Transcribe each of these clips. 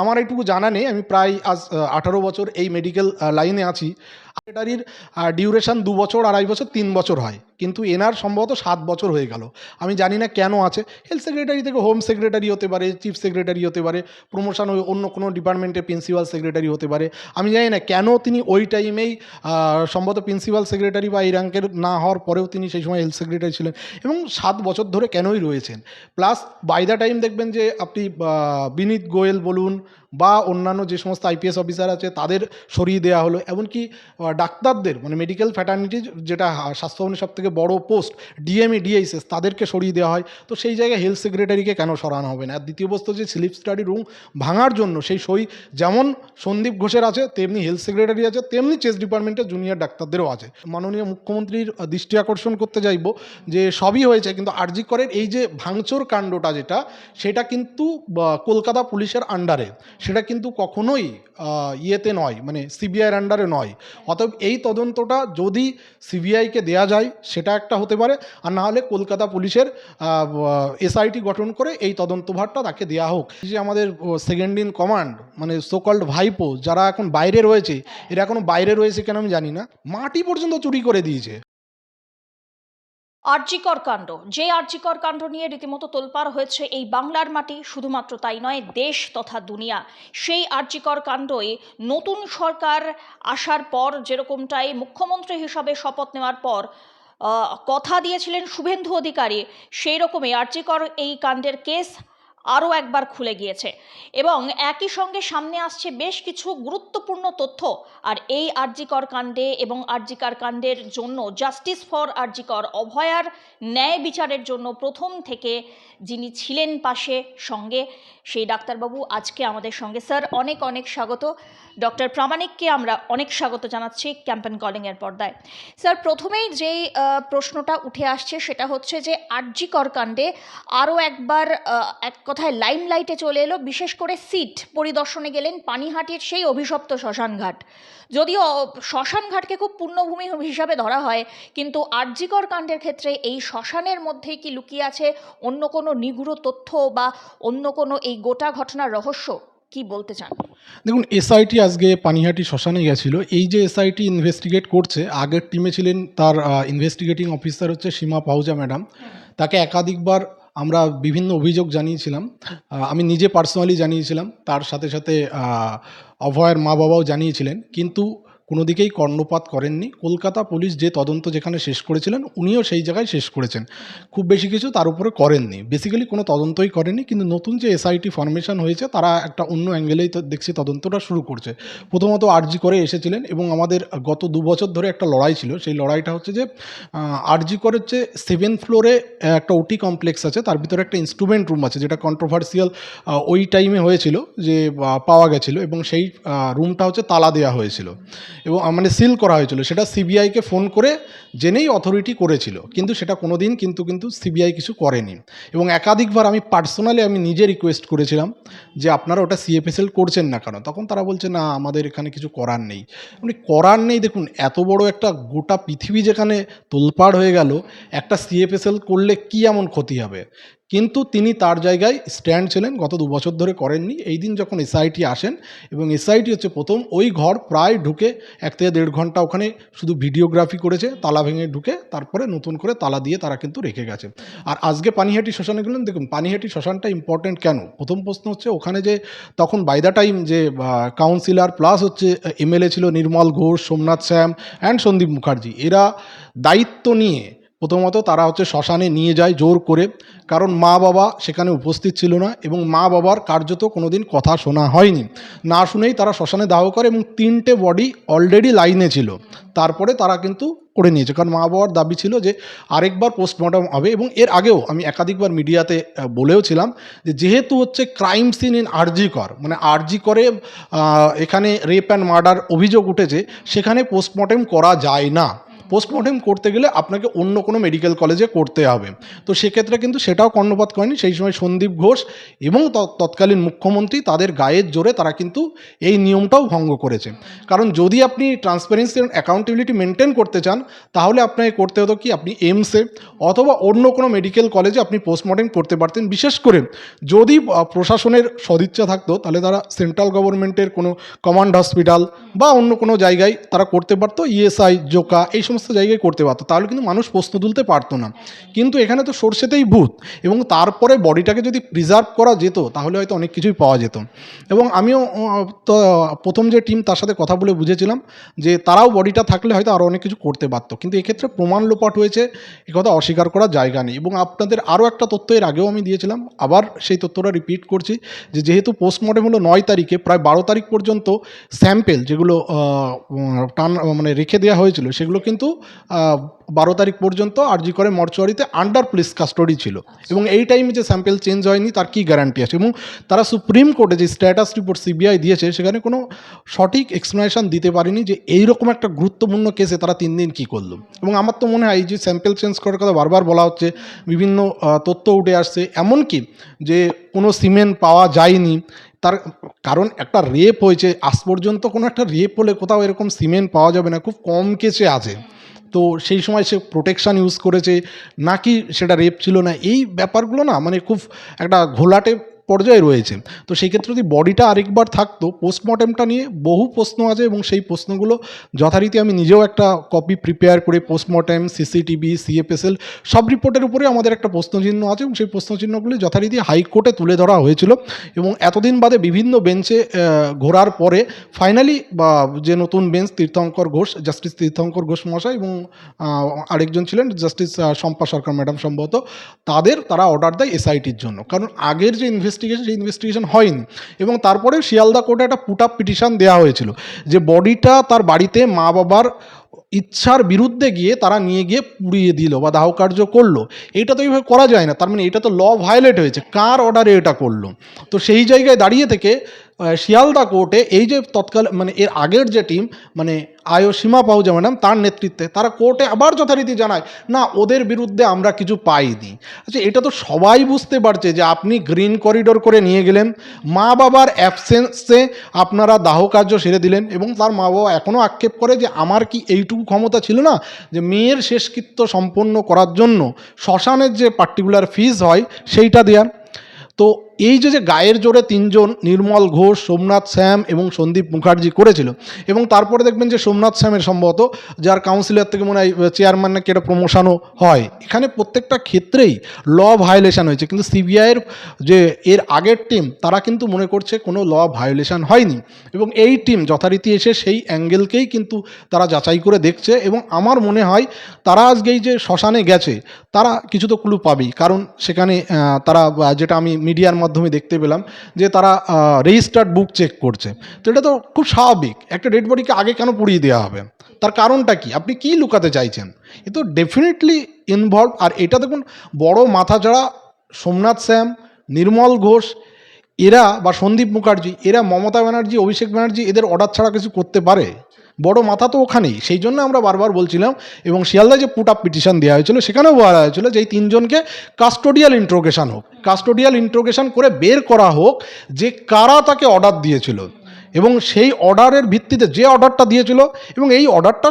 আমার এইটুকু জানা নেই, আমি প্রায় আজ 18 বছর এই মেডিকেল লাইনে আছি। সেক্রেটারির ডিউরেশন 2 বছর, 2.5 বছর, 3 বছর হয়, কিন্তু এনার সম্ভবত 7 বছর হয়ে গেল। আমি জানি না কেন আছে। হেলথ সেক্রেটারি থেকে হোম সেক্রেটারি হতে পারে, চিফ সেক্রেটারি হতে পারে, প্রমোশন ওই অন্য কোনো ডিপার্টমেন্টে প্রিন্সিপাল সেক্রেটারি হতে পারে। আমি জানি না কেন তিনি ওই টাইমেই সম্ভবত প্রিন্সিপাল সেক্রেটারি বা এই র্যাঙ্কের না হওয়ার পরেও তিনি সেই সময় হেলথ সেক্রেটারি ছিলেন এবং 7 বছর ধরে কেনই রয়েছেন। প্লাস বাই দ্য টাইম দেখবেন যে আপনি বিনীত গোয়েল বলুন বা অন্যান্য যে সমস্ত আইপিএস অফিসার আছে তাদের সরিয়ে দেওয়া হলো, এমনকি ডাক্তারদের মানে মেডিকেল ফ্যাটার্নিটি যেটা স্বাস্থ্যভবনের সব থেকে বড়ো পোস্ট ডিএমই ডিএইচএস তাদেরকে সরিয়ে দেওয়া হয়। তো সেই জায়গায় হেলথ সেক্রেটারিকে কেন সরানো হবে না? আর দ্বিতীয় বস্তু যে স্লিপ স্টাডি রুম ভাঙার জন্য সেই সই যেমন সন্দীপ ঘোষের আছে, তেমনি হেলথ সেক্রেটারি আছে, তেমনি চেস্ট ডিপার্টমেন্টের জুনিয়র ডাক্তারদেরও আছে। মাননীয় মুখ্যমন্ত্রীর দৃষ্টি আকর্ষণ করতে চাইব যে সবই হয়েছে, কিন্তু আরজি করের এই যে ভাঙচুর কাণ্ডটা যেটা, সেটা কিন্তু কলকাতা পুলিশের আন্ডারে, সেটা কিন্তু কখনোই ইয়েতে নয়, মানে সিবিআইয়ের আন্ডারে নয়। অতএব এই তদন্তটা যদি সিবিআইকে দেয়া যায় সেটা একটা হতে পারে, আর না হলে কলকাতা পুলিশের এসআইটি গঠন করে এই তদন্তভারটা তাকে দেওয়া হোক। যে আমাদের সেকেন্ড ইন কমান্ড মানে সোকল্ড ভাইপো যারা এখন বাইরে রয়েছে, এরা এখনো বাইরে রয়েছে কেন আমি জানি না, মাটি পর্যন্ত চুরি করে দিয়েছে। আরজিকর কাণ্ড, যে আরজিকর কাণ্ড নিয়ে রীতিমতো তোলপাড় হয়েছে এই বাংলার মাটি, শুধুমাত্র তাই নয় দেশ তথা দুনিয়া। সেই আরজিকর কাণ্ডই নতুন সরকার আসার পর যেরকমটাই মুখ্যমন্ত্রী হিসাবে শপথ নেওয়ার পর কথা দিয়েছিলেন শুভেন্দু অধিকারী, সেই রকমই আরজিকর এই কাণ্ডের কেস আরও একবার খুলে গিয়েছে এবং একই সঙ্গে সামনে আসছে বেশ কিছু গুরুত্বপূর্ণ তথ্য। আর এই আরজিকর কাণ্ডে এবং আরজিকর কাণ্ডের জন্য জাস্টিস ফর আরজিকর, অভয়ার ন্যায় বিচারের জন্য প্রথম থেকে যিনি ছিলেন পাশে সঙ্গে, সেই ডাক্তারবাবু আজকে আমাদের সঙ্গে। স্যার অনেক অনেক স্বাগত। ডক্টর প্রামাণিককে আমরা অনেক স্বাগত জানাচ্ছি ক্যাম্পেন কলিংয়ের পর্দায়। স্যার প্রথমেই যেই প্রশ্নটা উঠে আসছে সেটা হচ্ছে যে আরজিকর কাণ্ডে আরও একবার এক কথায় লাইমলাইটে চলে এলো, বিশেষ করে সিট পরিদর্শনে গেলেন পানিহাটির সেই অভিশপ্ত শ্মশানঘাট। যদিও শ্মশানঘাটকে খুব পুণ্যভূমি হিসাবে ধরা হয়, কিন্তু আরজিকর কাণ্ডের ক্ষেত্রে এই শ্মশানের মধ্যেই কি লুকিয়ে আছে অন্য কোনো নিগূঢ় তথ্য বা অন্য কোনো এই গোটা ঘটনার রহস্য, কি বলতে চান? দেখুন, এসআইটি আজকে পানিহাটি শ্মশানে গেছিল। এই যে এসআইটি ইনভেস্টিগেট করছে, আগের টিমে ছিলেন তার ইনভেস্টিগেটিং অফিসার হচ্ছে সীমা পাহুজা ম্যাডাম। তাকে একাধিকবার আমরা বিভিন্ন অভিযোগ জানিয়েছিলাম, আমি নিজে পার্সোনালি জানিয়েছিলাম, তার সাথে সাথে অভয়ের মা বাবাও জানিয়েছিলেন, কিন্তু কোনো দিকেই কর্ণপাত করেননি। কলকাতা পুলিশ যে তদন্ত যেখানে শেষ করেছিলেন উনিও সেই জায়গায় শেষ করেছেন, খুব বেশি কিছু তার উপরে করেননি, বেসিক্যালি কোনো তদন্তই করেননি। কিন্তু নতুন যে এসআইটি ফরমেশন হয়েছে তারা একটা অন্য অ্যাঙ্গেলেই তো দেখছি তদন্তটা শুরু করছে। প্রথমত আরজি করে এসেছিলেন এবং আমাদের গত 2 বছর ধরে একটা লড়াই ছিল। সেই লড়াইটা হচ্ছে যে আরজি করের যে 7th ফ্লোরে একটা ওটি কমপ্লেক্স আছে, তার ভিতরে একটা ইনস্ট্রুমেন্ট রুম আছে যেটা কন্ট্রোভার্সিয়াল ওই টাইমে হয়েছিল, যে পাওয়া গেছিলো, এবং সেই রুমটা হচ্ছে তালা দেওয়া হয়েছিল এবং মানে সিল করা হয়েছিল। সেটা সিবিআইকে ফোন করে জেনেই অথরিটি করেছিল, কিন্তু সেটা কোনো দিন কিন্তু সিবিআই কিছু করেনি। এবং একাধিকবার আমি পার্সোনালি আমি নিজে রিকোয়েস্ট করেছিলাম যে আপনারা ওটা সিএফএসএল করছেন না কেন, তখন তারা বলছে না আমাদের এখানে কিছু করার নেই। মানে করার নেই, দেখুন এত বড় একটা গোটা পৃথিবী যেখানে তোলপাড় হয়ে গেল, একটা সিএফএসএল করলে কি এমন ক্ষতি হবে? কিন্তু তিনি তার জায়গায় স্ট্যান্ড ছিলেন, গত 2 বছর ধরে করেননি। এই দিন যখন এসআইটি আসেন, এবং এসআইটি হচ্ছে প্রথম ওই ঘর প্রায় ঢুকে 1 থেকে 1.5 ঘন্টা ওখানে শুধু ভিডিওগ্রাফি করেছে, তালা ভেঙে ঢুকে তারপরে নতুন করে তালা দিয়ে তারা কিন্তু রেখে গেছে। আর আজকে পানিহাটি শ্মশানে গেলেন, দেখুন পানিহাটি শ্মশানটা ইম্পর্টেন্ট কেন? প্রথম প্রশ্ন হচ্ছে ওখানে যে তখন বাই দ্য টাইম যে কাউন্সিলর প্লাস হচ্ছে এমএলএ ছিল নির্মল ঘোষ, সোমনাথ শ্যাম অ্যান্ড সন্দীপ মুখার্জি, এরা দায়িত্ব নিয়ে প্রথমত তারা হচ্ছে শ্মশানে নিয়ে যায় জোর করে, কারণ মা বাবা সেখানে উপস্থিত ছিল না এবং মা বাবার কার্যত কোনো দিন কথা শোনা হয়নি। না শুনেই তারা শ্মশানে দাহ করে এবং 3টে বডি অলরেডি লাইনে ছিল, তারপরে তারা কিন্তু করে নিয়েছে, কারণ মা বাবার দাবি ছিল যে আরেকবার পোস্টমর্টম হবে। এবং এর আগেও আমি একাধিকবার মিডিয়াতে বলেও ছিলাম যে যেহেতু হচ্ছে ক্রাইম সিন ইন আরজি কর, মানে আরজি করে এখানে রেপ অ্যান্ড মার্ডার অভিযোগ উঠেছে, সেখানে পোস্টমর্টম করা যায় না। পোস্টমর্টেম করতে গেলে আপনাকে অন্য কোনো মেডিকেল কলেজে করতে হবে। তো সেক্ষেত্রে কিন্তু সেটাও কর্ণপাত করেনি। সেই সময় সন্দীপ ঘোষ এবং তৎকালীন মুখ্যমন্ত্রী তাদের গায়ের জোরে তারা কিন্তু এই নিয়মটাও ভঙ্গ করেছে। কারণ যদি আপনি ট্রান্সপারেন্সি অ্যান্ড অ্যাকাউন্টেবিলিটি মেনটেন করতে চান, তাহলে আপনাকে করতে হতো কি, আপনি এইমসে অথবা অন্য কোনো মেডিকেল কলেজে আপনি পোস্টমর্টেম করতে পারতেন। বিশেষ করে যদি প্রশাসনের সদিচ্ছা থাকতো, তাহলে তারা সেন্ট্রাল গভর্নমেন্টের কোনো কমান্ড হসপিটাল বা অন্য কোনো জায়গায় তারা করতে পারতো, ইএসআই, জোকা, এই সমস্ত জায়গায় করতে পারতো, তাহলে কিন্তু মানুষ প্রশ্ন তুলতে পারতো না। কিন্তু এখানে তো সরষেতেই ভূত, এবং তারপরে বডিটাকে যদি প্রিজার্ভ করা যেত, তাহলে হয়তো অনেক কিছুই পাওয়া যেত। এবং আমিও তো প্রথম যে টিম তার সাথে কথা বলে বুঝেছিলাম যে তারাও বডিটা থাকলে হয়তো আরও অনেক কিছু করতে পারতো, কিন্তু এক্ষেত্রে প্রমাণ লোপাট হয়েছে, একথা অস্বীকার করার জায়গা নেই। এবং আপনাদের আরও একটা তথ্য এর আগেও আমি দিয়েছিলাম, আবার সেই তথ্যটা রিপিট করছি, যে যেহেতু পোস্টমর্টেম হলো 9 তারিখে, প্রায় 12 তারিখ পর্যন্ত স্যাম্পেল যেগুলো মানে রেখে দেওয়া হয়েছিল, সেগুলো কিন্তু 12 তারিখ পর্যন্ত আরজি করে মর্চুয়ারিতে আন্ডার পুলিশ কাস্টডি ছিল। এবং এই টাইমে যে স্যাম্পেল চেঞ্জ হয়নি তার কী গ্যারান্টি আছে? এবং তারা সুপ্রিম কোর্টে যে স্ট্যাটাস রিপোর্ট সিবিআই দিয়েছে, সেখানে কোনো সঠিক এক্সপ্লেনেশন দিতে পারেনি যে এইরকম একটা গুরুত্বপূর্ণ কেসে তারা 3 দিন কী করলো। এবং আমার তো মনে হয় এই যে স্যাম্পেল চেঞ্জ করার কথা বারবার বলা হচ্ছে, বিভিন্ন তথ্য উঠে আসছে, এমনকি যে কোনো সিমেন্ট পাওয়া যায়নি, তার কারণ একটা রেপ হয়েছে, আজ পর্যন্ত কোনো একটা রেপ হলে কোথাও এরকম সিমেন্ট পাওয়া যাবে না, খুব কম কেসে আছে। তো সেই সময় সে প্রোটেকশান ইউজ করেছে নাকি সেটা রেপ ছিল না, এই ব্যাপারগুলো না মানে খুব একটা ঘোলাটে পর্যায়ে রয়েছে। তো সেই ক্ষেত্রে যদি বডিটা আরেকবার থাকতো, পোস্টমর্টেমটা নিয়ে বহু প্রশ্ন আছে, এবং সেই প্রশ্নগুলো যথারীতি আমি নিজেও একটা কপি প্রিপেয়ার করে, পোস্টমর্টেম, সিসিটিভি, সিএফএসএল সব রিপোর্টের উপরে আমাদের একটা প্রশ্নচিহ্ন আছে, এবং সেই প্রশ্নচিহ্নগুলি যথারীতি হাইকোর্টে তুলে ধরা হয়েছিল। এবং এতদিন বাদে বিভিন্ন বেঞ্চে ঘোরার পরে ফাইনালি যে নতুন বেঞ্চ, তীর্থঙ্কর ঘোষ, জাস্টিস তীর্থঙ্কর ঘোষ মহাশয়, এবং আরেকজন ছিলেন জাস্টিস শম্পা সরকার ম্যাডাম সম্ভবত, তারা অর্ডার দেয় এসআইটির জন্য। কারণ আগের যে ইনভেস্টিগেশন, সেই ইনভেস্টিগেশন হয়নি। এবং তারপরে শিয়ালদা কোর্টে একটা পুট আপ পিটিশন দেওয়া হয়েছিল যে বডিটা তার বাড়িতে মা বাবার ইচ্ছার বিরুদ্ধে গিয়ে তারা নিয়ে গিয়ে পুড়িয়ে দিল বা দাহ কার্য করলো। এইটা তো এইভাবে করা যায় না, তার মানে এটা তো ল ভায়োলেট হয়েছে, কার অর্ডারে এটা করলো? তো সেই জায়গায় দাঁড়িয়ে থেকে শিয়ালদা কোর্টে এই যে মানে এর আগের যে টিম, মানে আয়ো সীমা পাহুজা ম্যাডাম, তার নেতৃত্বে তারা কোর্টে আবার যথারীতি জানায় না, ওদের বিরুদ্ধে আমরা কিছু পাইনি। আচ্ছা, এটা তো সবাই বুঝতে পারছে যে আপনি গ্রিন করিডোর করে নিয়ে গেলেন, মা বাবার অ্যাবসেন্সে আপনারা দাহ কার্য সেরে দিলেন, এবং তার মা বাবা এখনও আক্ষেপ করে যে আমার কি এইটুকু ক্ষমতা ছিল না যে মেয়ের শেষকৃত্য সম্পন্ন করার জন্য শ্মশানের যে পার্টিকুলার ফিজ হয় সেইটা দেওয়ার। তো এই যে গায়ের জোরে 3 জন, নির্মল ঘোষ, সোমনাথ শ্যাম এবং সন্দীপ মুখার্জি করেছিল, এবং তারপরে দেখবেন যে সোমনাথ শ্যামের সম্ভবত, যার কাউন্সিলর থেকে মনে হয় চেয়ারম্যান নাকি একটা প্রমোশনও হয়, এখানে প্রত্যেকটা ক্ষেত্রেই ল ভায়োলেশন হয়েছে। কিন্তু সিবিআইয়ের যে এর আগের টিম, তারা কিন্তু মনে করছে কোনো ল ভায়োলেশন হয়নি, এবং এই টিম যথারীতি এসে সেই অ্যাঙ্গেলকেই কিন্তু তারা যাচাই করে দেখছে। এবং আমার মনে হয় তারা আজকে এই যে শ্মশানে গেছে, তারা কিছু তো ক্লু পাবেই, কারণ সেখানে তারা, যেটা আমি মিডিয়ার মাধ্যমে দেখতে পেলাম, যে তারা রেজিস্টার্ড বুক চেক করছে। তো এটা তো খুব স্বাভাবিক, একটা ডেড বডিকে আগে কেন পুড়িয়ে দেওয়া হবে? তার কারণটা কি? আপনি কি লুকাতে চাইছেন? এ তো ডেফিনেটলি ইনভলভ। আর এটা দেখুন, বড় মাথা যারা সোমনাথ শ্যাম, নির্মল ঘোষ, এরা বা সন্দীপ মুখার্জি, এরা মমতা ব্যানার্জি, অভিষেক ব্যানার্জি, এদের অর্ডার ছাড়া কিছু করতে পারে? বড় মাথা তো ওখানেই। সেই জন্য আমরা বারবার বলছিলাম, এবং শিয়ালদায় যে পুট আপ পিটিশন দেওয়া হয়েছিল, সেখানেও বলা হয়েছিল যে এই 3 জনকে কাস্টোডিয়াল ইন্ট্রোগেশন হোক, কাস্টোডিয়াল ইন্ট্রোগেশন করে বের করা হোক যে কারা তাকে অর্ডার দিয়েছিল, এবং সেই অর্ডারের ভিত্তিতে যে অর্ডারটা দিয়েছিল, এবং এই অর্ডারটা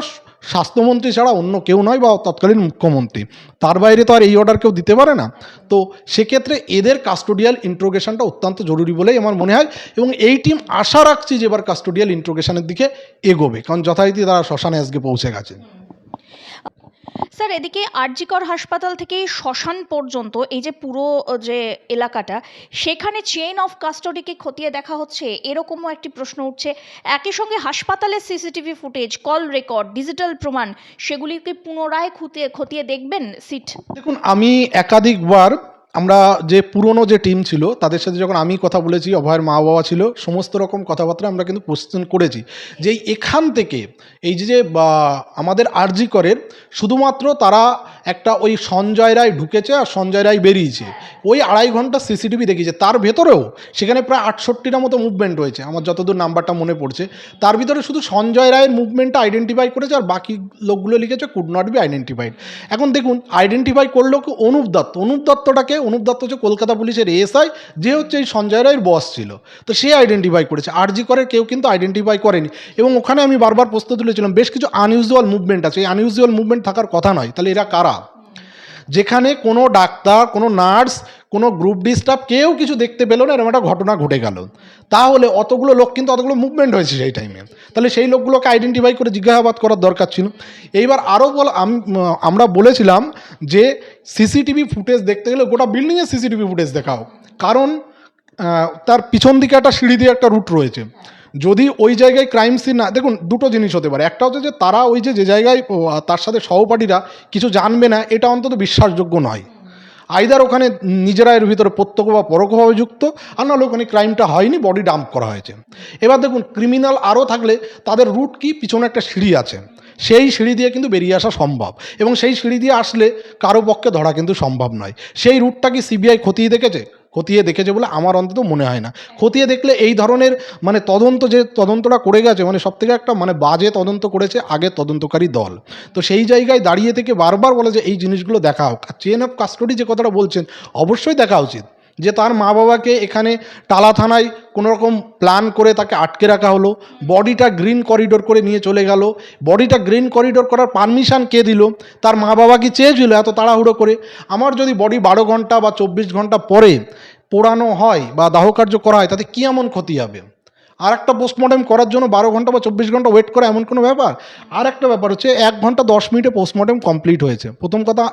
স্বাস্থ্যমন্ত্রী ছাড়া অন্য কেউ নয়, বা তৎকালীন মুখ্যমন্ত্রী, তার বাইরে তো আর এই অর্ডার কেউ দিতে পারে না। তো সেক্ষেত্রে এদের কাস্টোডিয়াল ইন্ট্রোগেশনটা অত্যন্ত জরুরি বলেই আমার মনে হয়, এবং এই টিম আশা রাখছি যে এবার কাস্টোডিয়াল ইন্ট্রোগেশনের দিকে এগোবে, কারণ যথারীতি তারা শ্মশানে আজকে পৌঁছে গেছে। স্যার, এদিকে আরজিকর হাসপাতাল থেকে শ্মশান পর্যন্ত এই যে পুরো যে এলাকাটা, সেখানে চেইন অফ কাস্টডিকে খতিয়ে দেখা হচ্ছে, এরকমও একটি প্রশ্ন উঠছে। একই সঙ্গে হাসপাতালের CCTV footage, call record, digital প্রমাণ, সেগুলিকে পুনরায় খতিয়ে দেখবেন সিট? দেখুন, আমি একাধিকবার, আমরা যে পুরনো যে টিম ছিল তাদের সাথে যখন আমি কথা বলেছি, অভয়ের মা বাবা ছিল, সমস্ত রকম কথাবার্তা আমরা কিন্তু কোশ্চেন করেছি যে এখান থেকে এই যে আমাদের আরজি করের শুধুমাত্র তারা একটা ওই সঞ্জয় রায় ঢুকেছে আর সঞ্জয় রায় বেরিয়েছে, ওই 2.5 ঘন্টা সিসিটিভি দেখিয়েছে। তার ভেতরেও সেখানে প্রায় 68টা মতো মুভমেন্ট হয়েছে, আমার যতদূর নাম্বারটা মনে পড়ছে। তার ভিতরে শুধু সঞ্জয় রায়ের মুভমেন্টটা আইডেন্টিফাই করেছে, আর বাকি লোকগুলো লিখেছে কুড নট বি আইডেন্টিফাইড। এখন দেখুন, আইডেন্টিফাই করলো কি অনুপ দত্ত। অনুপ দত্ত হচ্ছে কলকাতা পুলিশের এএসআই, যে হচ্ছে এই সঞ্জয় রায়ের বস ছিল, তো সে আইডেন্টিফাই করেছে। আরজি করের কেউ কিন্তু আইডেন্টিফাই করেনি। এবং ওখানে আমি বারবার প্রশ্ন তুলেছিলাম, বেশ কিছু আনইউজুয়াল মুভমেন্ট আছে, এই আনইউজুয়াল মুভমেন্ট থাকার কথা নয়, তাহলে এরা কারা? যেখানে কোনো ডাক্তার, কোনো নার্স, কোনো গ্রুপ ডি স্টাফ কেউ কিছু দেখতে পেলো না, এরকম একটা ঘটনা ঘটে গেল, তাহলে অতগুলো লোক কিন্তু অতগুলো মুভমেন্ট হয়েছে সেই টাইমে, তাহলে সেই লোকগুলোকে আইডেন্টিফাই করে জিজ্ঞাসাবাদ করার দরকার ছিল। এইবার আরও আমরা বলেছিলাম যে সিসিটিভি ফুটেজ দেখতে গেলে গোটা বিল্ডিংয়ের সিসিটিভি ফুটেজ দেখাও, কারণ তার পিছন দিকে একটা সিঁড়ি দিয়ে একটা রুট রয়েছে। যদি ওই জায়গায় ক্রাইম সিন না, দেখুন দুটো জিনিস হতে পারে, একটা হচ্ছে যে তারা ওই যে জায়গায় তার সাথে সহপাঠীরা কিছু জানবে না, এটা অন্তত বিশ্বাসযোগ্য নয়। আইদার ওখানে নিজেরা এর ভিতরে প্রত্যক্ষ বা পরোক্ষভাবে যুক্ত, আর নাহলে ওখানে ক্রাইমটা হয়নি, বডি ডাম্প করা হয়েছে। এবার দেখুন, ক্রিমিনাল আরও থাকলে তাদের রুট কি, পিছনে একটা সিঁড়ি আছে, সেই সিঁড়ি দিয়ে কিন্তু বেরিয়ে আসা সম্ভব, এবং সেই সিঁড়ি দিয়ে আসলে কারো পক্ষে ধরা কিন্তু সম্ভব নয়। সেই রুটটা কি সিবিআই খতিয়ে দেখেছে বলে আমার অন্তত মনে হয় না। খতিয়ে দেখলে এই ধরনের মানে তদন্তটা করে গেছে, মানে সব থেকে একটা মানে বাজে তদন্ত করেছে আগের তদন্তকারী দল। তো সেই জায়গায় দাঁড়িয়ে থেকে বারবার বলে যে এই জিনিসগুলো দেখা হোক। আর চেন অফ কাস্টডি যে কথাটা বলছেন, অবশ্যই দেখা উচিত, যে তার মা বাবাকে এখানে টালা থানায় কোনোরকম প্ল্যান করে তাকে আটকে রাখা হলো, বডিটা গ্রিন করিডোর করে নিয়ে চলে গেল। বডিটা গ্রিন করিডোর করার পারমিশন কে দিল? তার মা বাবা কি চেয়েছিল এত তাড়াহুড়ো করে? আমার যদি বডি 12 ঘন্টা বা 24 ঘন্টা পরে পোড়ানো হয় বা দাহকার্য করা হয়, তাতে কী এমন ক্ষতি হবে? আর একটা পোস্টমর্টেম করার জন্য 12 ঘন্টা বা 24 ঘন্টা ওয়েট করা এমন কোনো ব্যাপার? আর একটা ব্যাপার হচ্ছে 1 ঘন্টা 10 মিনিটে পোস্টমর্টেম কমপ্লিট হয়েছে। প্রথম কথা,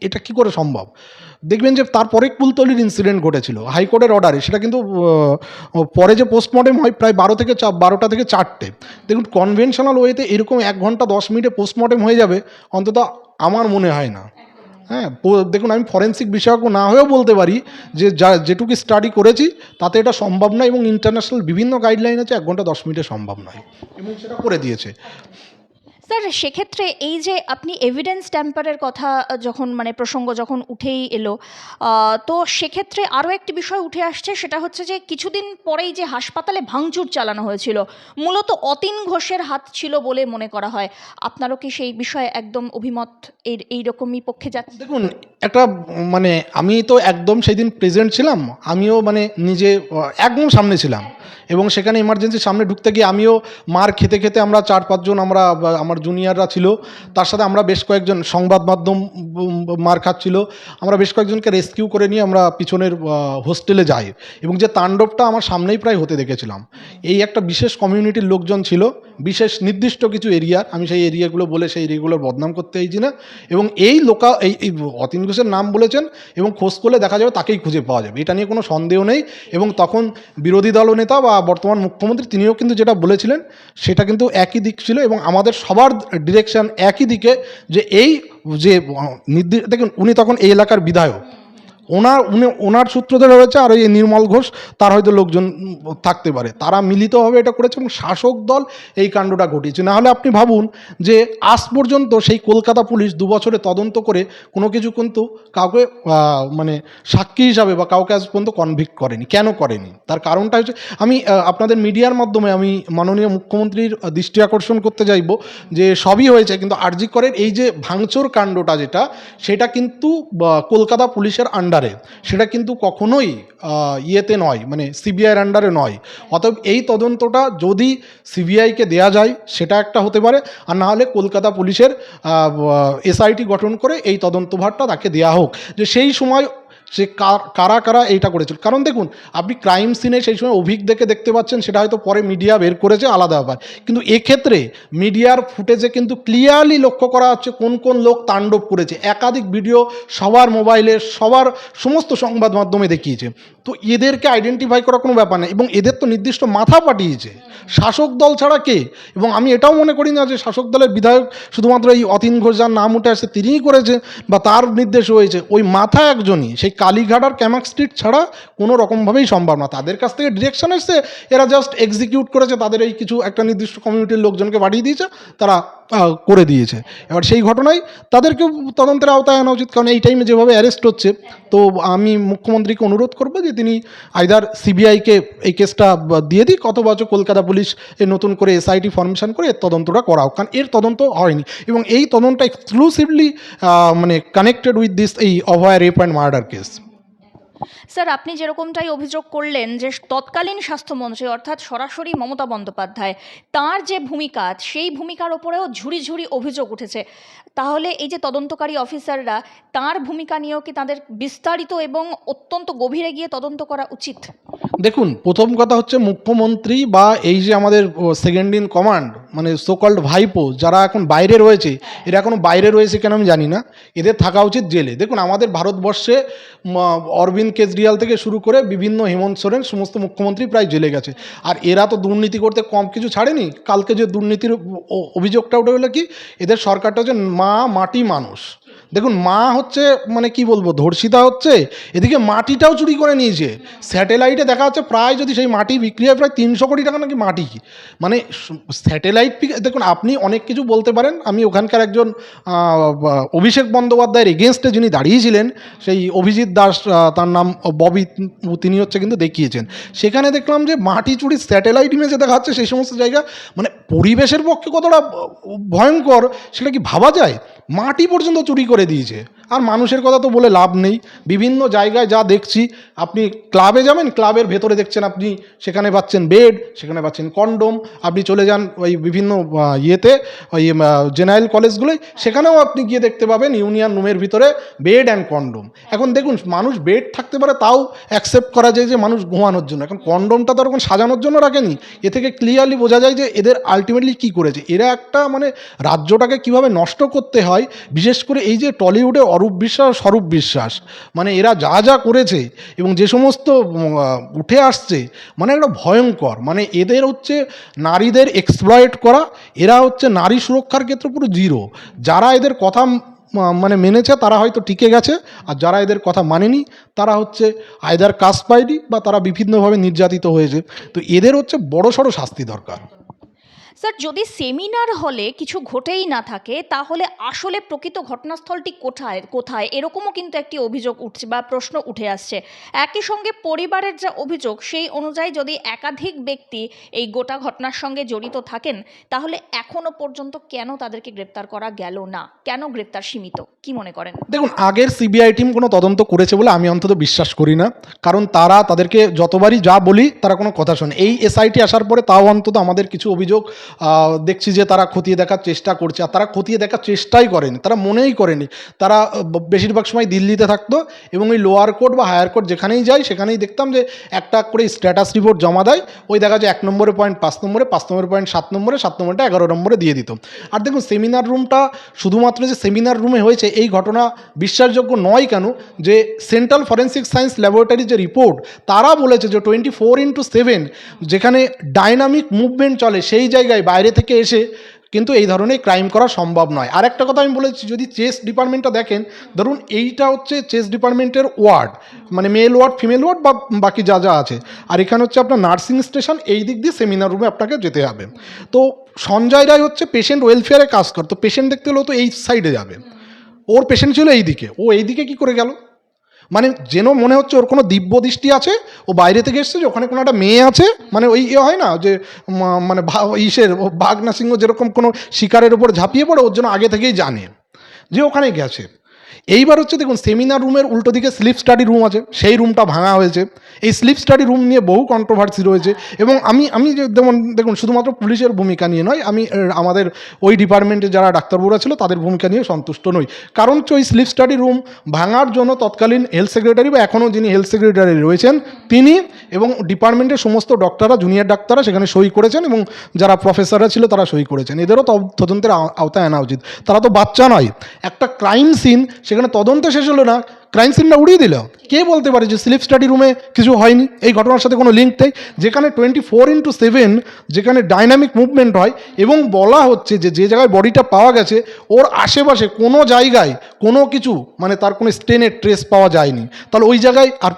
এটা কি করে সম্ভব? দেখবেন যে তারপরে কুলতলির ইনসিডেন্ট ঘটেছিল হাইকোর্টের অর্ডারে, সেটা কিন্তু পরে যে পোস্টমর্টেম হয় প্রায় 12টা থেকে 4টে। দেখুন, কনভেনশনাল ওয়েতে এরকম 1 ঘন্টা 10 মিনিটে পোস্টমর্টেম হয়ে যাবে অন্তত আমার মনে হয় না। হ্যাঁ, দেখুন, আমি ফরেন্সিক বিশেষজ্ঞ না হয়েও বলতে পারি যে যেটুকু স্টাডি করেছি তাতে এটা সম্ভব নয়, এবং ইন্টারন্যাশনাল বিভিন্ন গাইডলাইন আছে 1 ঘন্টা 10 মিনিটে সম্ভব নয়, এবং সেটা করে দিয়েছে। স্যার, সেক্ষেত্রে এই যে আপনি এভিডেন্স ট্যাম্পারের কথা প্রসঙ্গ যখন উঠেই এলো, তো সেক্ষেত্রে আরও একটি বিষয় উঠে আসছে, সেটা হচ্ছে যে কিছুদিন পরেই যে হাসপাতালে ভাঙচুর চালানো হয়েছিল, মূলত অতীন ঘোষের হাত ছিল বলে মনে করা হয়। আপনারও কি সেই বিষয়ে একদম অভিমত এইরকমই পক্ষে যাচ্ছে? দেখুন, একটা মানে আমি তো একদম সেই দিন প্রেজেন্ট ছিলাম, আমিও মানে নিজে একদম সামনে ছিলাম, এবং সেখানে ইমার্জেন্সির সামনে ঢুকতে গিয়ে আমিও মার খেতে আমরা 4-5 জন, আমার জুনিয়ররা ছিল, তার সাথে আমরা বেশ কয়েকজন, সংবাদ মাধ্যম মার খাচ্ছিল, আমরা বেশ কয়েকজনকে রেস্কিউ করে নিয়ে আমরা পিছনের হোস্টেলে যাই, এবং যে তাণ্ডবটা আমার সামনেই প্রায় হতে দেখেছিলাম। এই একটা বিশেষ কমিউনিটির লোকজন ছিল, বিশেষ নির্দিষ্ট কিছু এরিয়ার, আমি সেই এরিয়াগুলো বলে সেই এরিয়াগুলোর বদনাম করতে চাইছি না, এবং এই অতীন ঘোষের নাম বলেছেন, এবং খোঁজ করলে দেখা যাবে তাকেই খুঁজে পাওয়া যাবে, এটা নিয়ে কোনো সন্দেহ নেই। এবং তখন বিরোধী দলনেতা বা বর্তমান মুখ্যমন্ত্রী তিনিও কিন্তু যেটা বলেছিলেন সেটা কিন্তু একই দিক ছিল, এবং আমাদের সবার ডিরেকশন একই দিকে, যে দেখুন, উনি তখন এই এলাকার বিধায়ক, ওনার সূত্র ধরে রয়েছে, আর এই নির্মল ঘোষ তার হয়তো লোকজন থাকতে পারে, তারা মিলিতভাবে এটা করেছে, এবং শাসক দল এই কাণ্ডটা ঘটিয়েছে। নাহলে আপনি ভাবুন যে আজ পর্যন্ত সেই কলকাতা পুলিশ 2 বছরে তদন্ত করে কোনো কিছু কিন্তু কাউকে মানে সাক্ষী হিসাবে বা কাউকে আজ পর্যন্ত কনভিক্ট করেনি। কেন করেনি? তার কারণটা হচ্ছে, আমি আপনাদের মিডিয়ার মাধ্যমে আমি মাননীয় মুখ্যমন্ত্রীর দৃষ্টি আকর্ষণ করতে চাইব যে সবই হয়েছে, কিন্তু আরজি করের এই যে ভাঙচুর কাণ্ডটা সেটা কিন্তু কলকাতা পুলিশের আন্ডারে, সেটা কিন্তু কখনোই ইয়েতে নয়, মানে সিবিআইয়ের আন্ডারে নয়। অতএব এই তদন্তটা যদি সিবিআইকে দেয়া যায় সেটা একটা হতে পারে, আর না হলে কলকাতা পুলিশের এসআইটি গঠন করে এই তদন্তভারটা তাকে দেয়া হোক, যে সেই সময় সে কারা এইটা করেছিল। কারণ দেখুন, আপনি ক্রাইম সিনে সেই সময় অভিজ্ঞকে দেখতে পাচ্ছেন, সেটা হয়তো পরে মিডিয়া বের করেছে, আলাদা ব্যাপার, কিন্তু এক্ষেত্রে মিডিয়ার ফুটেজে কিন্তু ক্লিয়ারলি লক্ষ্য করা হচ্ছে কোন কোন লোক তাণ্ডব করেছে। একাধিক ভিডিও সবার মোবাইলে, সমস্ত সংবাদ মাধ্যমে দেখিয়েছে। তো এদেরকে আইডেন্টিফাই করা কোনো ব্যাপার না, এবং এদের তো নির্দিষ্ট মাথা পাঠিয়েছে শাসক দল ছাড়া কে? এবং আমি এটাও মনে করি না যে শাসক দলের বিধায়ক শুধুমাত্র এই অতীন ঘোষ যার নাম উঠে আসছে তিনিই করেছে বা তার নির্দেশ হয়েছে, ওই মাথা একজনই, সেই কালীঘাট আর ক্যামাক স্ট্রিট ছাড়া কোনো রকমভাবেই সম্ভব না। তাদের কাছ থেকে ডিরেকশন এসছে, এরা জাস্ট এক্সিকিউট করেছে, তাদের এই কিছু একটা নির্দিষ্ট কমিউনিটির লোকজনকে পাঠিয়ে দিয়েছে, তারা করে দিয়েছে। এবার সেই ঘটনায় তাদেরকেও তদন্তের আওতায় আনা উচিত, কারণ এই টাইমে যেভাবে অ্যারেস্ট হচ্ছে। তো আমি মুখ্যমন্ত্রীকে অনুরোধ করব যে তিনি আইদার সিবিআইকে এই কেসটা দিয়ে দিক, অথবা হচ্ছে কলকাতা পুলিশ নতুন করে এসআইটি ফর্মেশন করে এর তদন্তটা করা হোক, কারণ এর তদন্ত হয়নি এবং এই তদন্তটা এক্সক্লুসিভলি মানে কানেক্টেড উইথ দিস এই Abhaya rape and murder case. Sir, আপনি যেরকমটাই অভিযোগ করলেন যে তৎকালীন স্বাস্থ্যমন্ত্রী অর্থাৎ সরাসরি মমতা বন্দ্যোপাধ্যায়, তার যে ভূমিকা, সেই ভূমিকার ওপরেও ঝুড়ি ঝুড়ি অভিযোগ উঠেছে। তাহলে এই যে তদন্তকারী অফিসাররা, তার ভূমিকা নিয়েও কি তাদের বিস্তারিত এবং অত্যন্ত গভীরে গিয়ে তদন্ত করা উচিত? দেখুন, প্রথম কথা হচ্ছে মুখ্যমন্ত্রী বা এই যে আমাদের সেকেন্ড ইন কমান্ড মানে সোকল্ড ভাইপো যারা এখন বাইরে রয়েছে, এরা এখনো বাইরে রয়েছে কেন আমি জানি না, এদের থাকা উচিত জেলে। দেখুন, আমাদের ভারতবর্ষে অরবিন্দ কেজরিওয়াল থেকে শুরু করে বিভিন্ন হেমন্ত সোরেন সমস্ত মুখ্যমন্ত্রী প্রায় জেলে গেছে, আর এরা তো দুর্নীতি করতে কম কিছু ছাড়েনি। কালকে যে দুর্নীতির অভিযোগটা ওটা হলো কি, এদের সরকারটা হচ্ছে মা মাটি মানুষ। দেখুন, মা হচ্ছে মানে কি বলবো, ধর্ষিতা হচ্ছে, এদিকে মাটিটাও চুরি করে নিয়েছে। স্যাটেলাইটে দেখা যাচ্ছে প্রায় যদি সেই মাটি বিক্রি হয় প্রায় 300 কোটি টাকা নাকি মাটি। মানে স্যাটেলাইট, দেখুন আপনি অনেক কিছু বলতে পারেন, আমি ওখানকার একজন অভিষেক বন্দ্যোপাধ্যায়ের এগেনস্টে যিনি দাঁড়িয়েছিলেন, সেই অভিজিৎ দাস, তার নাম ববি, তিনি হচ্ছে কিন্তু দেখিয়েছেন। সেখানে দেখলাম যে মাটি চুরির স্যাটেলাইট ইমেজে দেখা যাচ্ছে সেই সমস্ত জায়গা, মানে পরিবেশের পক্ষে কতটা ভয়ঙ্কর সেটা কি ভাবা যায়? মাটি পর্যন্ত চুরি করে দিয়েছে। আর মানুষের কথা তো বলে লাভ নেই, বিভিন্ন জায়গায় যা দেখছি, আপনি ক্লাবে যাবেন, ক্লাবের ভেতরে দেখছেন আপনি সেখানে পাচ্ছেন বেড, সেখানে পাচ্ছেন কন্ডোম। আপনি চলে যান ওই বিভিন্ন ইয়েতে, ওই জেনারেল কলেজগুলোয়, সেখানেও আপনি গিয়ে দেখতে পাবেন ইউনিয়ন রুমের ভিতরে বেড অ্যান্ড কন্ডোম। এখন দেখুন, মানুষ বেড থাকতে পারে তাও অ্যাকসেপ্ট করা যায় যে মানুষ ঘুমানোর জন্য, এখন কন্ডোমটা তো ওরকম সাজানোর জন্য রাখেনি। এ থেকে ক্লিয়ারলি বোঝা যায় যে এদের আলটিমেটলি কী করেছে, এরা একটা মানে রাজ্যটাকে কীভাবে নষ্ট করতে হয়। বিশেষ করে এই যে টলিউডে অরূপ বিশ্বাস, স্বরূপ বিশ্বাস, মানে এরা যা যা করেছে এবং যে সমস্ত উঠে আসছে, মানে একটা ভয়ঙ্কর। মানে এদের হচ্ছে নারীদের এক্সপ্লয়েট করা, এরা হচ্ছে নারী সুরক্ষার ক্ষেত্রে পুরো জিরো। যারা এদের কথা মানে মেনেছে তারা হয়তো টিকে গেছে, আর যারা এদের কথা মানেনি তারা হচ্ছে আইদার কাস্ট পায়নি বা তারা বিভিন্নভাবে নির্যাতিত হয়েছে। তো এদের হচ্ছে বড়সড় শাস্তি দরকার। স্যার, যদি সেমিনার হলে কিছু ঘটেই না থাকে, তাহলে আসলে প্রকৃত ঘটনাস্থলটি কোথায় কোথায় এরকমও কিন্তু একটি অভিযোগ উঠছে বা প্রশ্ন উঠে আসছে। একই সঙ্গে পরিবারের যা অভিযোগ, সেই অনুযায়ী যদি একাধিক ব্যক্তি এই গোটা ঘটনার সঙ্গে জড়িত থাকেন, তাহলে এখনো পর্যন্ত কেন তাদেরকে গ্রেপ্তার করা গেল না? কেন গ্রেপ্তার সীমিত? কি মনে করেন? দেখুন, আগের সিবিআই টিম কোনো তদন্ত করেছে বলে আমি অন্তত বিশ্বাস করি না, কারণ তারা তাদেরকে যতবারই যা বলি তারা কোনো কথা শোনে। এই এসআইটি আসার পরে তাও অন্তত আমাদের কিছু অভিযোগ দেখছি যে তারা খতিয়ে দেখার চেষ্টা করছে, আর তারা খতিয়ে দেখার চেষ্টাই করেনি, তারা মনেই করেনি। তারা বেশিরভাগ সময় দিল্লিতে থাকতো এবং ওই লোয়ার কোর্ট বা হায়ার কোর্ট যেখানেই যাই সেখানেই দেখতাম যে একটা করে স্ট্যাটাস রিপোর্ট জমা দেয়, ওই দেখা যায় 1 নম্বরে পয়েন্ট 5 নম্বরে, 5 নম্বরে পয়েন্ট 7 নম্বরে, 7 নম্বরটা 11 নম্বরে দিয়ে দিত। আর দেখুন, সেমিনার রুমটা শুধুমাত্র যে সেমিনার রুমে হয়েছে এই ঘটনা বিশ্বাসযোগ্য নয় কেন, যে সেন্ট্রাল ফরেন্সিক সায়েন্স ল্যাবরেটরি যে রিপোর্ট, তারা বলেছে যে 24/7 যেখানে ডাইনামিক মুভমেন্ট চলে সেই জায়গায় বাইরে থেকে এসে কিন্তু এই ধরনের ক্রাইম করা সম্ভব নয়। আর একটা কথা আমি বলেছি, যদি চেস ডিপার্টমেন্টটা দেখেন, ধরুন এইটা হচ্ছে চেস ডিপার্টমেন্টের ওয়ার্ড, মানে মেল ওয়ার্ড, ফিমেল ওয়ার্ড বা বাকি যা যা আছে, আর এখানে হচ্ছে আপনার নার্সিং স্টেশন, এই দিক দিয়ে সেমিনার রুমে আপনাকে যেতে হবে। তো সঞ্জয় রায় হচ্ছে পেশেন্ট ওয়েলফেয়ারে কাজ করতো, পেশেন্ট দেখতে হলেও তো এই সাইডে যাবে, ওর পেশেন্ট ছিল এই দিকে, ও এই দিকে কী করে গেল? মানে যেন মনে হচ্ছে ওর কোনো দিব্য দৃষ্টি আছে, ও বাইরে থেকে এসছে যে ওখানে কোনো একটা মেয়ে আছে, মানে ওই হয় না যে মানে ইসের বাঘ না সিংহ যেরকম কোনো শিকারের উপর ঝাঁপিয়ে পড়ে, ওর জন্য আগে থেকেই জানে যে ওখানে গেছে। এইবার হচ্ছে দেখুন, সেমিনার রুমের উল্টো দিকে স্লিপ স্টাডি রুম আছে, সেই রুমটা ভাঙা হয়েছে। এই স্লিপ স্টাডি রুম নিয়ে বহু কন্ট্রোভার্সি রয়েছে এবং আমি যেমন দেখুন, শুধুমাত্র পুলিশের ভূমিকা নিয়ে নয়, আমি আমাদের ওই ডিপার্টমেন্টে যারা ডাক্তারবাবুরা ছিল তাদের ভূমিকা নিয়ে সন্তুষ্ট নই। কারণ হচ্ছে ওই স্লিপ স্টাডি রুম ভাঙার জন্য তৎকালীন হেলথ সেক্রেটারি বা এখনও যিনি হেলথ সেক্রেটারি রয়েছেন তিনি এবং ডিপার্টমেন্টের সমস্ত ডক্টররা, জুনিয়র ডাক্তাররা সেখানে সই করেছেন এবং যারা প্রফেসররা ছিল তারা সই করেছেন। এদেরও তদন্তের আওতায় আনা উচিত, তারা তো বাচ্চা নয়। একটা ক্রাইম সিন, সেখানে তদন্ত শেষ হলো না, ক্রাইম সিনটা উড়িয়ে দিল। কে বলতে পারে যে স্লিপ স্টাডি রুমে কিছু হয়নি, এই ঘটনার সাথে কোনো লিঙ্ক নেই? যেখানে 24/7 যেখানে ডাইনামিক মুভমেন্ট হয় এবং বলা হচ্ছে যে যে জায়গায় বডিটা পাওয়া গেছে ওর আশেপাশে কোনো জায়গায় কোনো কিছু মানে তার কোনো স্টেনের ট্রেস পাওয়া যায়নি, তাহলে ওই জায়গায় আর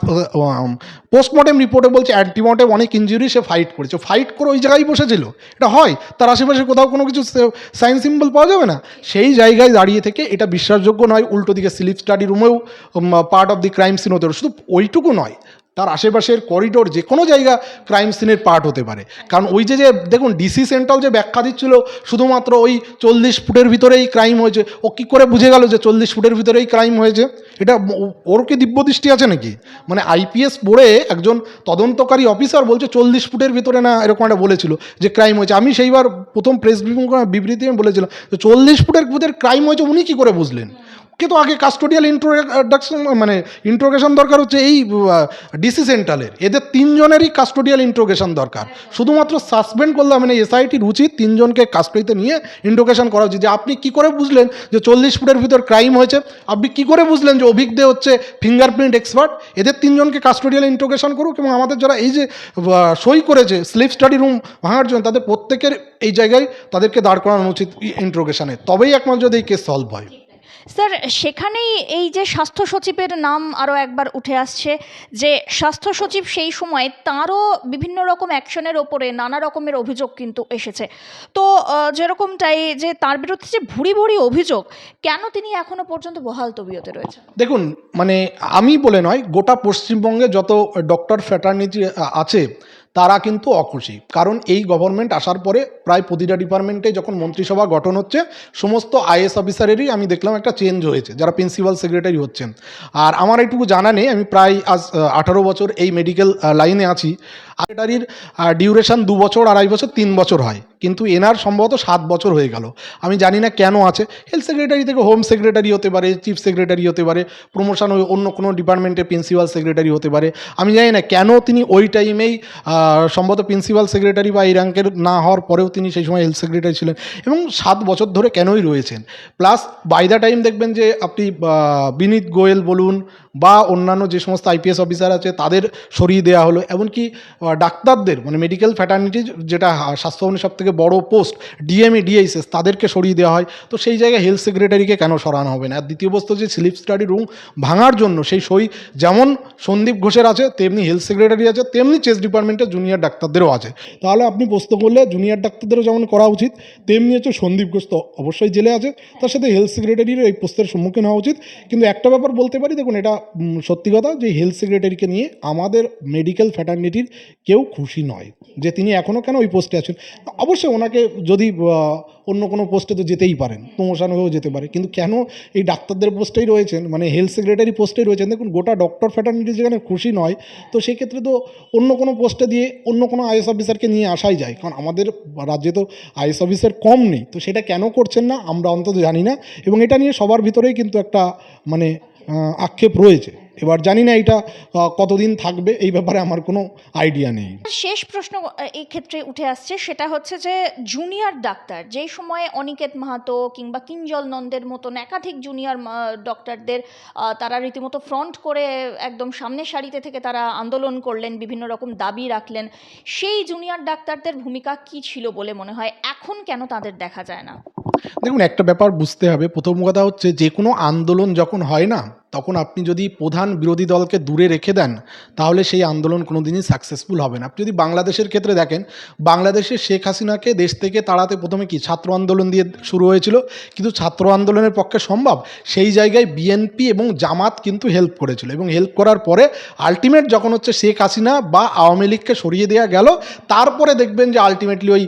পোস্টমর্টেম রিপোর্টে বলছে অ্যান্টিমর্টেম অনেক ইঞ্জুরি, সে ফাইট করেছে, ফাইট করে ওই জায়গায় বসেছিল, এটা হয়? তার আশেপাশে কোথাও কোনো কিছু সাইন সিম্বল পাওয়া যাবে না? সেই জায়গায় দাঁড়িয়ে থেকে এটা বিশ্বাসযোগ্য নয়। উল্টো দিকে স্লিপ স্টাডি রুমেও part of the crime scene হতে পারে, শুধু ওইটুকু নয়, তার আশেপাশের করিডোর যে কোনো জায়গা ক্রাইম সিনের পার্ট হতে পারে। কারণ ওই যে দেখুন ডিসি সেন্ট্রাল যে ব্যাখ্যা দিচ্ছিল শুধুমাত্র ওই 40 ফুটের ভিতরেই ক্রাইম হয়েছে, ও কী করে বুঝে গেল যে 40 ফুটের ভিতরেই ক্রাইম হয়েছে? এটা ওর কি দিব্য দৃষ্টি আছে নাকি? মানে আইপিএস পড়ে একজন তদন্তকারী অফিসার বলছে 40 ফুটের ভিতরে না এরকম একটা বলেছিল যে ক্রাইম হয়েছে। আমি সেইবার প্রথম প্রেস বিবৃতি আমি বলেছিলাম 40 ফুটের ভিতরে ক্রাইম হয়েছে, উনি কী করে বুঝলেন? কিন্তু আগে কাস্টোডিয়াল ইন্ট্রোডাকশন মানে ইন্ট্রোগেশন দরকার হচ্ছে এই ডিসি সেন্ট্রালের, এদের 3 জনেরই কাস্টোডিয়াল ইন্ট্রোগেশন দরকার। শুধুমাত্র সাসপেন্ড করলে মানে এসআইটির উচিত 3 জনকে কাস্টোডিতে নিয়ে ইন্ট্রোগেশন করা উচিত। যে আপনি কী করে বুঝলেন যে 40 ফুটের ভিতর ক্রাইম হয়েছে? আপনি কী করে বুঝলেন যে অভিজ্ঞ হচ্ছে ফিঙ্গারপ্রিন্ট এক্সপার্ট? এদের 3 জনকে কাস্টোডিয়াল ইন্ট্রোগেশন করুক এবং আমাদের যারা এই যে সই করেছে স্লিপ স্টাডি রুম ভাঙার জন্য তাদের প্রত্যেকের এই জায়গায় তাদেরকে দাঁড় করানো উচিত ইন্ট্রোগেশনে, তবেই একমাত্র যদি এই কেস সলভ হয়। স্যার, সেখানেই এই যে স্বাস্থ্য সচিবের নাম আরও একবার উঠে আসছে, যে স্বাস্থ্য সচিব সেই সময় তাঁরও বিভিন্ন রকম অ্যাকশনের ওপরে নানা রকমের অভিযোগ কিন্তু এসেছে। তো যেরকমটাই যে তার বিরুদ্ধে যে ভুরি ভুরি অভিযোগ, কেন তিনি এখনো পর্যন্ত বহাল তবিয়তে রয়েছেন? দেখুন মানে আমি বলে নয়, গোটা পশ্চিমবঙ্গে যত ডক্টর ফ্র্যাটার্নিটি আছে তারা কিন্তু অখুশি। কারণ এই গভর্নমেন্ট আসার পরে প্রায় প্রতিটা ডিপার্টমেন্টে যখন মন্ত্রিসভা গঠন হচ্ছে সমস্ত আইএস অফিসারেরই আমি দেখলাম একটা চেঞ্জ হয়েছে, যারা প্রিন্সিপাল সেক্রেটারি হচ্ছেন। আর আমার এইটুকু জানা নেই, আমি প্রায় আজ 18 বছর এই মেডিকেল লাইনে আছি। সেক্রেটারির ডিউরেশন 2 বছর, 2.5 বছর, 3 বছর হয়, কিন্তু এনার সম্ভবত 7 বছর হয়ে গেল। আমি জানি না কেন আছে। হেলথ সেক্রেটারি থেকে হোম সেক্রেটারি হতে পারে, চিফ সেক্রেটারি হতে পারে, প্রমোশন ওই অন্য কোনো ডিপার্টমেন্টে প্রিন্সিপাল সেক্রেটারি হতে পারে। আমি জানি না কেন তিনি ওই টাইমেই সম্ভবত প্রিন্সিপাল সেক্রেটারি বা এই র্যাঙ্কের না হওয়ার পরেও তিনি সেই সময় হেলথ সেক্রেটারি ছিলেন এবং 7 বছর ধরে কেনই রয়েছেন। প্লাস বাই দ্য টাইম দেখবেন যে আপনি বিনীত গোয়েল বলুন বা অন্যান্য যে সমস্ত আইপিএস অফিসার আছে তাদের সরিয়ে দেওয়া হলো। এমনকি ডাক্তারদের মানে মেডিকেল ফ্র্যাটার্নিটি যেটা স্বাস্থ্য ভবনের সব থেকে বড়ো পোস্ট ডিএমই ডিএইচএস তাদেরকে সরিয়ে দেওয়া হয়। তো সেই জায়গায় হেলথ সেক্রেটারিকে কেন সরানো হবে না? আর দ্বিতীয় বস্তু যে স্লিপ স্টাডি রুম ভাঙার জন্য সেই সই যেমন সন্দীপ ঘোষের আছে, তেমনি হেলথ সেক্রেটারি আছে, তেমনি চেস্ট ডিপার্টমেন্টের জুনিয়র ডাক্তারদেরও আছে। তাহলে আপনি প্রশ্ন করলে জুনিয়র ডাক্তারদেরও যেমন করা উচিত, তেমনি হচ্ছে সন্দীপ ঘোষ তো অবশ্যই জেলে আছে, তার সাথে হেলথ সেক্রেটারিরও এই পোস্টের সম্মুখীন হওয়া উচিত। কিন্তু একটা ব্যাপার বলতে পারি, দেখুন এটা সত্যি কথা যে হেলথ সেক্রেটারিকে নিয়ে আমাদের মেডিকেল ফ্র্যাটার্নিটির কেউ খুশি নয় যে তিনি এখনও কেন ওই পোস্টে আছেন। অবশ্যই ওনাকে যদি অন্য কোনো পোস্টে তো যেতেই পারেন, প্রমোশন হয়েও যেতে পারে, কিন্তু কেন এই ডাক্তারদের পোস্টেই রয়েছেন মানে হেলথ সেক্রেটারি পোস্টেই রয়েছেন? দেখুন গোটা ডক্টর ফ্র্যাটার্নিটি যেখানে খুশি নয়, তো সেক্ষেত্রে তো অন্য কোনো পোস্টে দিয়ে অন্য কোনো আইএস অফিসারকে নিয়ে আসাই যায়। কারণ আমাদের রাজ্যে তো আইএস অফিসার কম নেই, তো সেটা কেন করছেন না আমরা অন্তত জানি না। এবং এটা নিয়ে সবার ভিতরেই কিন্তু একটা মানে আক্ষেপ রয়েছে। এবার জানি না এটা কতদিন থাকবে, এই ব্যাপারে আমার কোনো আইডিয়া নেই। শেষ প্রশ্ন এই ক্ষেত্রে উঠে আসছে, সেটা হচ্ছে যে জুনিয়র ডাক্তার যেই সময়ে অনিকেত মাহাতো কিংবা কিঞ্জল নন্দের মতন একাধিক জুনিয়র ডক্টরদের তারা রীতিমতো ফ্রন্ট করে একদম সামনের সারিতে থেকে তারা আন্দোলন করলেন, বিভিন্ন রকম দাবি রাখলেন, সেই জুনিয়র ডাক্তারদের ভূমিকা কী ছিল বলে মনে হয়? এখন কেন তাদের দেখা যায় না? দেখুন একটা ব্যাপার বুঝতে হবে, প্রথম কথা হচ্ছে যে কোনো আন্দোলন যখন হয় না তখন আপনি যদি প্রধান বিরোধী দলকে দূরে রেখে দেন তাহলে সেই আন্দোলন কোনো দিনই সাকসেসফুল হবে না। আপনি যদি বাংলাদেশের ক্ষেত্রে দেখেন, বাংলাদেশে শেখ হাসিনাকে দেশ থেকে তাড়াতে প্রথমে কি ছাত্র আন্দোলন দিয়ে শুরু হয়েছিল, কিন্তু ছাত্র আন্দোলনের পক্ষে সম্ভব? সেই জায়গায় বিএনপি এবং জামাত কিন্তু হেল্প করেছিল এবং হেল্প করার পরে আলটিমেট যখন হচ্ছে শেখ হাসিনা বা আওয়ামী লীগকে সরিয়ে দেওয়া গেল, তারপরে দেখবেন যে আলটিমেটলি ওই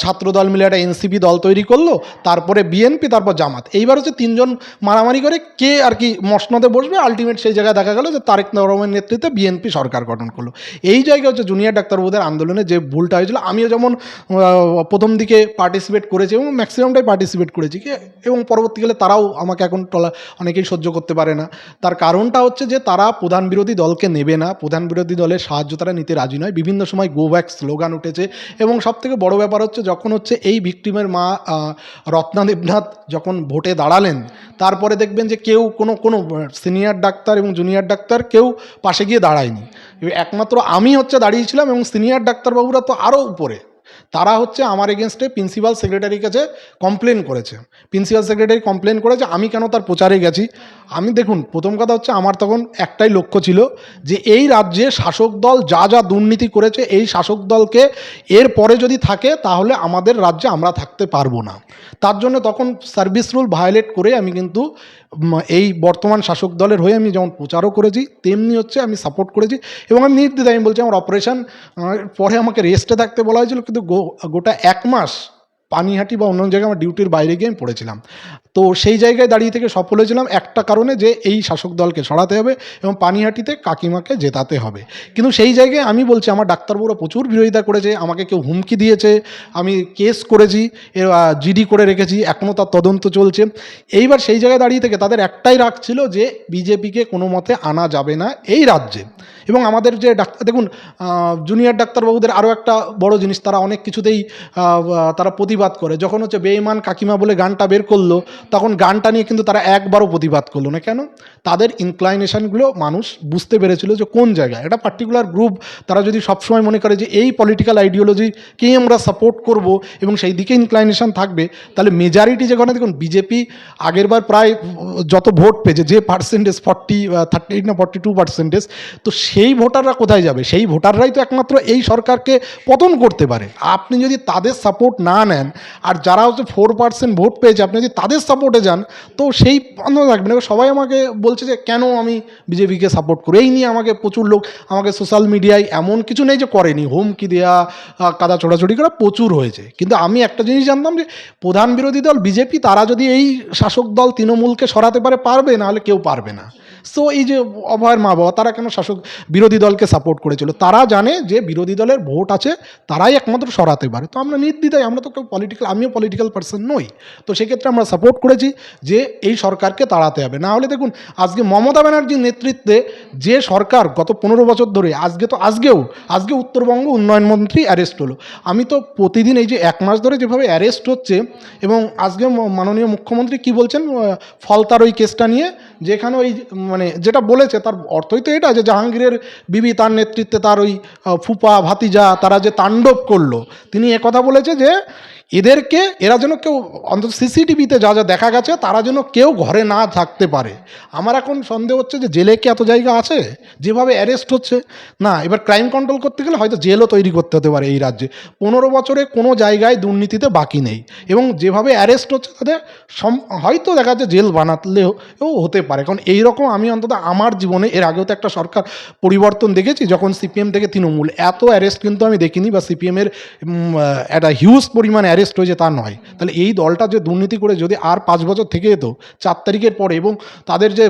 ছাত্রদল মিলে একটা এনসিপি দল তৈরি করলো, তারপরে বিএনপি, তারপর জামাত। এইবার হচ্ছে 3 জন মারামারি করে কে আর কি মসনদে বসবে, আলটিমেট সেই জায়গায় দেখা গেল যে তারেক রহমানের নেতৃত্বে বিএনপি সরকার গঠন করলো। এই জায়গায় হচ্ছে জুনিয়র ডাক্তারবাবুদের আন্দোলনে যে ভুলটা হয়েছিল, আমিও যেমন প্রথম দিকে পার্টিসিপেট করেছি এবং ম্যাক্সিমামটাই পার্টিসিপেট করেছি এবং পরবর্তীকালে তারাও আমাকে এখন অনেকেই সহ্য করতে পারে না। তার কারণটা হচ্ছে যে তারা প্রধান বিরোধী দলকে নেবে না, প্রধান বিরোধী দলের সাহায্য তারা নিতে রাজি নয়। বিভিন্ন সময় গো ব্যাক স্লোগান উঠেছে এবং সবথেকে বড় ব্যাপার হচ্ছে যখন হচ্ছে এই ভিকটিমের মা রত্না দেবনাথ যখন ভোটে দাঁড়ালেন তারপরে দেখবেন যে কেউ কোনো সিনিয়র ডাক্তার এবং জুনিয়র ডাক্তার কেউ পাশে গিয়ে দাঁড়ায়নি। একমাত্র আমি হচ্ছে দাঁড়িয়েছিলাম, এবং সিনিয়র ডাক্তারবাবুরা তো আরও উপরে, তারা হচ্ছে আমার এগেনস্টে প্রিন্সিপাল সেক্রেটারির কাছে কমপ্লেন করেছে। প্রিন্সিপাল সেক্রেটারি কমপ্লেন করেছে, আমি কেন তার প্রচারে গেছি। আমি দেখুন, প্রথম কথা হচ্ছে আমার তখন একটাই লক্ষ্য ছিল যে এই রাজ্যে শাসক দল যা যা দুর্নীতি করেছে, এই শাসক দলকে এর পরে যদি থাকে তাহলে আমাদের রাজ্যে আমরা থাকতে পারবো না। তার জন্য তখন সার্ভিস রুল ভায়োলেট করে আমি কিন্তু এই বর্তমান শাসক দলের হয়ে আমি যেমন প্রচারও করেছি, তেমনি হচ্ছে আমি সাপোর্ট করেছি। এবং আমি নির্দ্বিধায় আমি বলছি, আমার অপারেশন পরে আমাকে রেস্টে থাকতে বলা হয়েছিল, কিন্তু গোটা 1 মাস পানিহাটি বা অন্য জায়গায় আমার ডিউটির বাইরে গিয়ে আমি পড়েছিলাম। তো সেই জায়গায় দাঁড়িয়ে থেকে সফল হয়েছিলাম একটা কারণে, যে এই শাসক দলকে সরাতে হবে এবং পানিহাটিতে কাকিমাকে জেতাতে হবে। কিন্তু সেই জায়গায় আমি বলছি, আমার ডাক্তারবাবুরা প্রচুর বিরোধিতা করেছে, আমাকে কেউ হুমকি দিয়েছে, আমি কেস করেছি, জিডি করে রেখেছি, এখনও তার তদন্ত চলছে। এইবার সেই জায়গায় দাঁড়িয়ে থেকে তাদের একটাই রাগ ছিল যে বিজেপিকে কোনো মতে আনা যাবে না এই রাজ্যে। এবং আমাদের যে ডাক্তার, দেখুন জুনিয়র ডাক্তারবাবুদের আরও একটা বড় জিনিস, তারা অনেক কিছুতেই তারা প্রতিবাদ করে। যখন হচ্ছে বেঈমান কাকিমা বলে গানটা বের করলো, তখন গানটা নিয়ে কিন্তু তারা একবারও প্রতিবাদ করলো না। কেন? তাদের ইনক্লাইনেশনগুলো মানুষ বুঝতে পেরেছিল যে কোন জায়গায় একটা পার্টিকুলার গ্রুপ, তারা যদি সবসময় মনে করে যে এই পলিটিক্যাল আইডিওলজিকেই আমরা সাপোর্ট করব এবং সেই দিকে ইনক্লাইনেশন থাকবে, তাহলে মেজরিটি যেখানে, দেখুন বিজেপি আগেরবার প্রায় যত ভোট পেয়েছে, যে পার্সেন্টেজ 38 না 42%, তো সেই ভোটাররা কোথায় যাবে? সেই ভোটাররাই তো একমাত্র এই সরকারকে পতন করতে পারে। আপনি যদি তাদের সাপোর্ট না নেন, আর যারা হচ্ছে 4% ভোট পেয়েছে, আপনি যদি তাদের সাপোর্টে যান, তো সেই বন্ধ থাকবে না। সবাই আমাকে বলছে যে কেন আমি বিজেপিকে সাপোর্ট করি। এই নিয়ে আমাকে প্রচুর লোক, আমাকে সোশ্যাল মিডিয়ায় এমন কিছু নেই যে করেনি, হুমকি দেওয়া, কাদা ছোড়াছড়ি করা প্রচুর হয়েছে। কিন্তু আমি একটা জিনিস জানতাম যে প্রধান বিরোধী দল বিজেপি, তারা যদি এই শাসক দল তৃণমূলকে সরাতে পারবে, নাহলে কেউ পারবে না। সো এই যে অভয়ের মা বাবা, তারা কেন শাসক বিরোধী দলকে সাপোর্ট করেছিল? তারা জানে যে বিরোধী দলের ভোট আছে, তারাই একমাত্র সরাতে পারে। তো আমরা নির্দ্বিধায়, আমরা তো কেউ আমিও পলিটিক্যাল পার্সন নই, তো সেক্ষেত্রে আমরা সাপোর্ট করেছি যে এই সরকারকে তাড়াতে হবে। না হলে দেখুন, আজকে মমতা ব্যানার্জির নেতৃত্বে যে সরকার গত 15 বছর ধরে, আজকে উত্তরবঙ্গ উন্নয়ন মন্ত্রী অ্যারেস্ট হলো। আমি তো প্রতিদিন এই যে 1 মাস ধরে যেভাবে অ্যারেস্ট হচ্ছে, এবং আজকে মাননীয় মুখ্যমন্ত্রী কি বলছেন ফলতার ওই কেসটা নিয়ে, যেখানে ওই মানে যেটা বলেছে তার অর্থই তো এটা যে জাহাঙ্গীরের বিবি, তার নেতৃত্বে তার ওই ফুপা ভাতিজা, তারা যে তাণ্ডব করলো, তিনি একথা বলেছে যে এরা যেন কেউ, অন্তত সিসিটিভিতে যা যা দেখা গেছে, তারা যেন কেউ ঘরে না থাকতে পারে। আমার এখন সন্দেহ হচ্ছে যে জেলে কি এত জায়গা আছে? যেভাবে অ্যারেস্ট হচ্ছে না, এবার ক্রাইম কন্ট্রোল করতে গেলে হয়তো জেলও তৈরি করতে হতে পারে এই রাজ্যে। 15 বছরে কোনো জায়গায় দুর্নীতিতে বাকি নেই, এবং যেভাবে অ্যারেস্ট হচ্ছে তাদের হয়তো দেখা যাচ্ছে জেল বানালেও হতে পারে। কারণ এইরকম আমি অন্তত আমার জীবনে এর আগেও তো একটা সরকার পরিবর্তন দেখেছি, যখন সিপিএম থেকে তৃণমূল, এত অ্যারেস্ট কিন্তু আমি দেখিনি, বা সিপিএমের একটা হিউজ পরিমাণ অ্যারেস্ট হয়েছে তা নয়। তাহলে এই দলটা যে দুর্নীতি করে যদি আর 5 বছর থেকে যেত 4 তারিখের পরে, এবং তাদের যে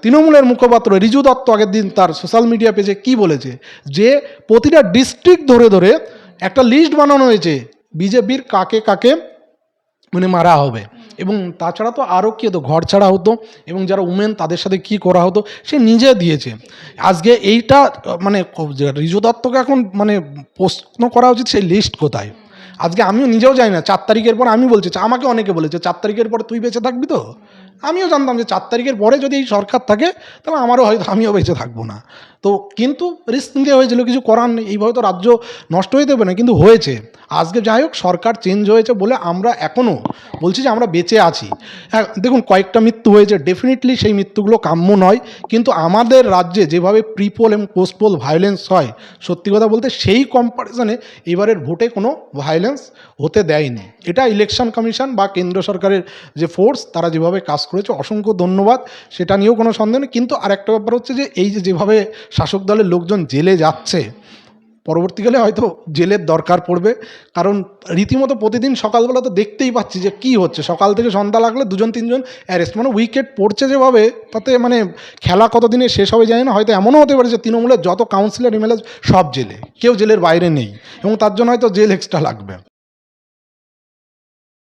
তৃণমূলের মুখপাত্র রিজু দত্ত আগের দিন তার সোশ্যাল মিডিয়া পেজে কি বলেছে, যে প্রতিটা ডিস্ট্রিক্ট ধরে ধরে একটা লিস্ট বানানো হয়েছে বিজেপির কাকে কাকে মানে মারা হবে, এবং তাছাড়া তো আরও কি হতো, ঘর ছাড়া হতো, এবং যারা উমেন তাদের সাথে কি করা হতো সে নিজে দিয়েছে। আজকে এইটা মানে রিজু দত্তকে এখন মানে প্রশ্ন করা উচিত, সেই লিস্ট কোথায়? আজকে আমিও নিজেও জানি না। 4 তারিখের পর আমি বলছি, আমাকে অনেকে বলেছে 4 তারিখের পরে তুই বেঁচে থাকবি তো? আমিও জানতাম যে 4 তারিখের পরে যদি এই সরকার থাকে, তাহলে আমারও হয়তো আমিও বেঁচে থাকবো না। তো কিন্তু রিস্ক নিতে হয়েছিল, কিছু করার নেই। এইভাবে তো রাজ্য নষ্ট হয়ে দেবে না, কিন্তু হয়েছে। আজকে যাই হোক, সরকার চেঞ্জ হয়েছে বলে আমরা এখনও বলছি যে আমরা বেঁচে আছি। হ্যাঁ দেখুন, কয়েকটা মৃত্যু হয়েছে, ডেফিনেটলি সেই মৃত্যুগুলো কাম্য নয়, কিন্তু আমাদের রাজ্যে যেভাবে প্রিপোল এবং পোস্টপোল ভায়োলেন্স হয়, সত্যি কথা বলতে সেই কম্পারিজনে এবারের ভোটে কোনো ভায়োলেন্স হতে দেয়নি। এটা ইলেকশন কমিশন বা কেন্দ্র সরকারের যে ফোর্স, তারা যেভাবে কাজ করেছে, অসংখ্য ধন্যবাদ, সেটা নিয়েও কোনো সন্দেহ নেই। কিন্তু আরেকটা ব্যাপার হচ্ছে যে এই যেভাবে শাসক দলের লোকজন জেলে যাচ্ছে, পরবর্তীকালে হয়তো জেলের দরকার পড়বে। কারণ রীতিমতো প্রতিদিন সকালবেলা তো দেখতেই পাচ্ছি যে কী হচ্ছে, সকাল থেকে সন্ধ্যা লাগলে 2-3 অ্যারেস্ট, মানে উইকেট পড়ছে যেভাবে, তাতে মানে খেলা কতদিনে শেষ হবে জানি না। হয়তো এমনও হতে পারে যে তৃণমূলের যত কাউন্সিলর এমএলএ সব জেলে, কেউ জেলের বাইরে নেই, এবং তার জন্য হয়তো জেল এক্সট্রা লাগবে।